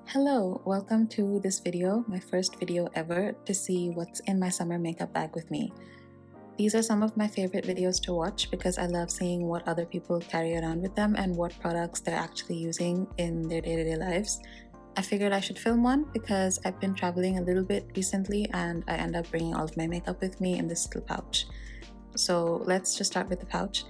Hello, welcome to this video, my first video ever to see what's in my summer makeup bag with me. These are some of my favorite videos to watch because I love seeing what other people carry around with them and what products they're actually using in their day-to-day lives. I figured I should film one because I've been traveling a little bit recently and I end up bringing all of my makeup with me in this little pouch. So let's just start with the pouch.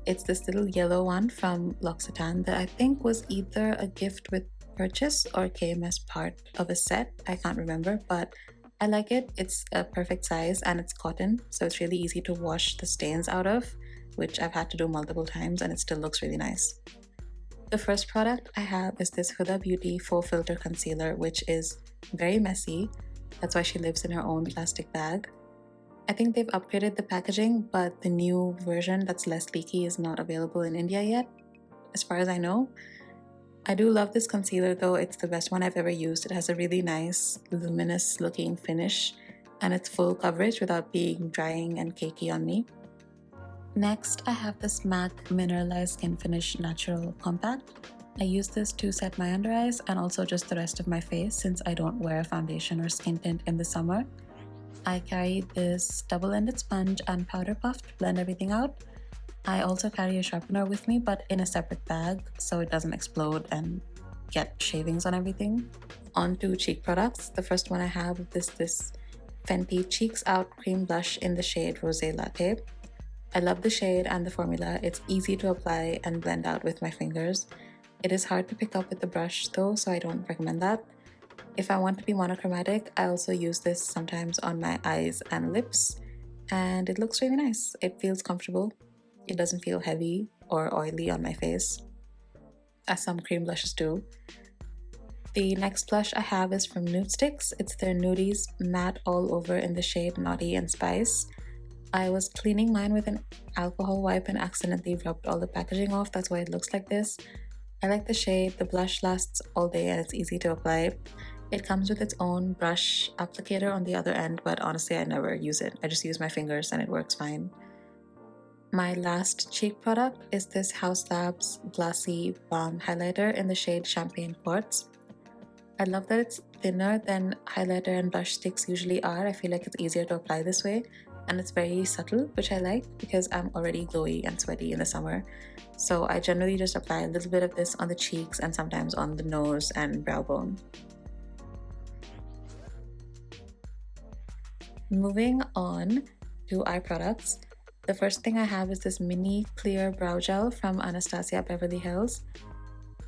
It's this little yellow one from L'Occitane that I think was either a gift with purchase or came as part of a set. I can't remember, but I like it. It's a perfect size and it's cotton, so it's really easy to wash the stains out of, which I've had to do multiple times and it still looks really nice. The first product I have is this Huda Beauty FauxFilter concealer, which is very messy. That's why she lives in her own plastic bag. I think they've upgraded the packaging, but the new version that's less leaky is not available in India yet, as far as I know. I do love this concealer though. It's the best one I've ever used. It has a really nice luminous looking finish and it's full coverage without being drying and cakey on me. Next, I have this MAC Mineralise Skinfinish Natural Compact. I use this to set my under eyes and also just the rest of my face since I don't wear foundation or skin tint in the summer. I carry this double-ended sponge and powder puff to blend everything out. I also carry a sharpener with me, but in a separate bag so it doesn't explode and get shavings on everything. On to cheek products. The first one I have is this Fenty Cheeks Out Cream Blush in the shade Rosé Latte. I love the shade and the formula. It's easy to apply and blend out with my fingers. It is hard to pick up with the brush though, so I don't recommend that. If I want to be monochromatic, I also use this sometimes on my eyes and lips, and it looks really nice. It feels comfortable. It doesn't feel heavy or oily on my face, as some cream blushes do. The next blush I have is from Nudestix. It's their Nudies Matte All Over in the shade Naughty and Spice. I was cleaning mine with an alcohol wipe and accidentally rubbed all the packaging off. That's why it looks like this. I like the shade. The blush lasts all day and it's easy to apply. It comes with its own brush applicator on the other end, but honestly I never use it. I just use my fingers and it works fine. My last cheek product is this Haus Glassy Balm highlighter in the shade Champagne Quartz. I love that it's thinner than highlighter and blush sticks usually are. I feel like it's easier to apply this way, and it's very subtle, which I like because I'm already glowy and sweaty in the summer. So I generally just apply a little bit of this on the cheeks and sometimes on the nose and brow bone. Moving on to eye products. The first thing I have is this mini clear brow gel from Anastasia Beverly Hills.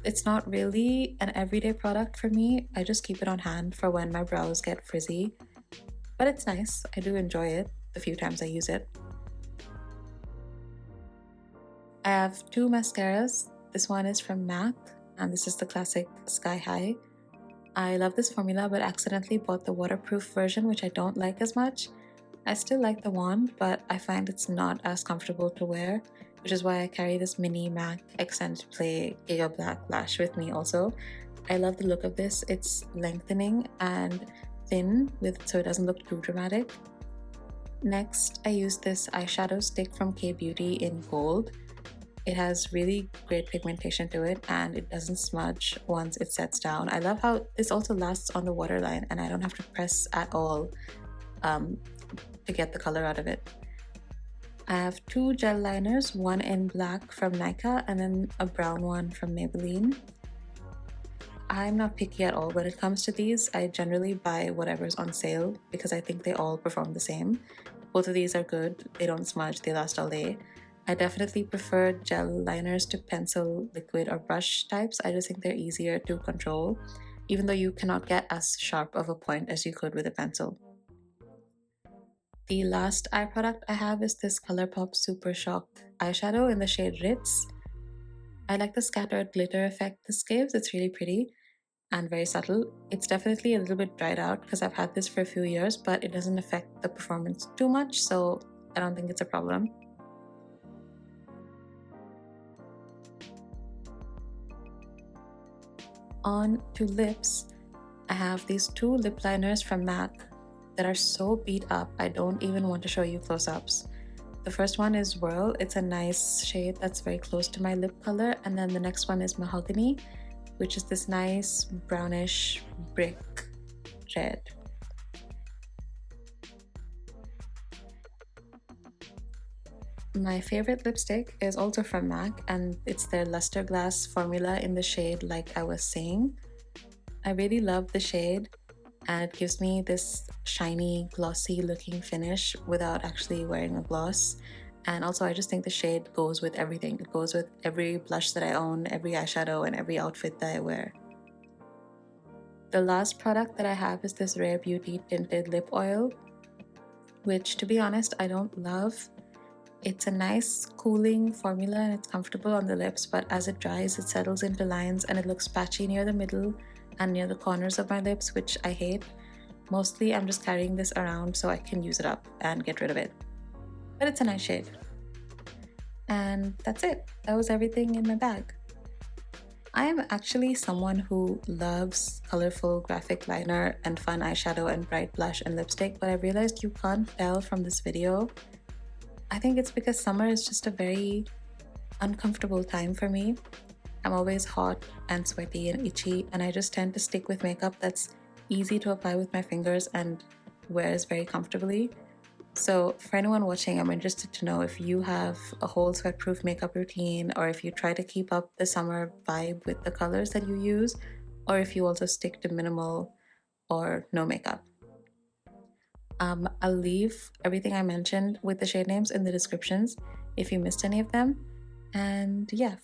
It's not really an everyday product for me. I just keep it on hand for when my brows get frizzy. But it's nice. I do enjoy it the few times I use it. I have two mascaras. This one is from MAC and this is the classic Sky High. I love this formula but accidentally bought the waterproof version, which I don't like as much. I still like the wand, but I find it's not as comfortable to wear, which is why I carry this mini MAC Extended Play Gigablack lash with me also. I love the look of this. It's lengthening and thin so it doesn't look too dramatic. Next, I use this eyeshadow stick from K-Beauty in gold. It has really great pigmentation to it and it doesn't smudge once it sets down. I love how this also lasts on the waterline and I don't have to press at all to get the color out of it. I have two gel liners, one in black from Nykaa and then a brown one from Maybelline. I'm not picky at all when it comes to these. I generally buy whatever's on sale because I think they all perform the same. Both of these are good. They don't smudge, they last all day. I definitely prefer gel liners to pencil, liquid, or brush types. I just think they're easier to control, even though you cannot get as sharp of a point as you could with a pencil. The last eye product I have is this Colourpop Super Shock eyeshadow in the shade Ritz. I like the scattered glitter effect this gives. It's really pretty and very subtle. It's definitely a little bit dried out because I've had this for a few years, but it doesn't affect the performance too much, so I don't think it's a problem. On to lips, I have these two lip liners from MAC that are so beat up I don't even want to show you close-ups. The first one is Whirl. It's a nice shade that's very close to my lip color, and then the next one is Mahogany. which is this nice brownish brick red. My favorite lipstick is also from MAC, and it's their Lustreglass formula in the shade Like I Was Saying. I really love the shade, and it gives me this shiny, glossy looking finish without actually wearing a gloss. And also I just think the shade goes with everything. It goes with every blush that I own, every eyeshadow, and every outfit that I wear. The last product that I have is this Rare Beauty Tinted Lip Oil, which, to be honest, I don't love. It's a nice cooling formula and it's comfortable on the lips, but as it dries, it settles into lines and it looks patchy near the middle and near the corners of my lips, which I hate. Mostly I'm just carrying this around so I can use it up and get rid of it. But it's a nice shade. And that's it. That was everything in my bag. I am actually someone who loves colorful graphic liner and fun eyeshadow and bright blush and lipstick, but I realized you can't tell from this video. I think it's because summer is just a very uncomfortable time for me. I'm always hot and sweaty and itchy, and I just tend to stick with makeup that's easy to apply with my fingers and wears very comfortably. So for anyone watching, I'm interested to know if you have a whole sweat-proof makeup routine, or if you try to keep up the summer vibe with the colors that you use, or if you also stick to minimal or no makeup. I'll leave everything I mentioned with the shade names in the descriptions if you missed any of them. And yeah,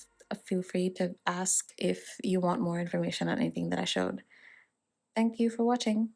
feel free to ask if you want more information on anything that I showed. Thank you for watching.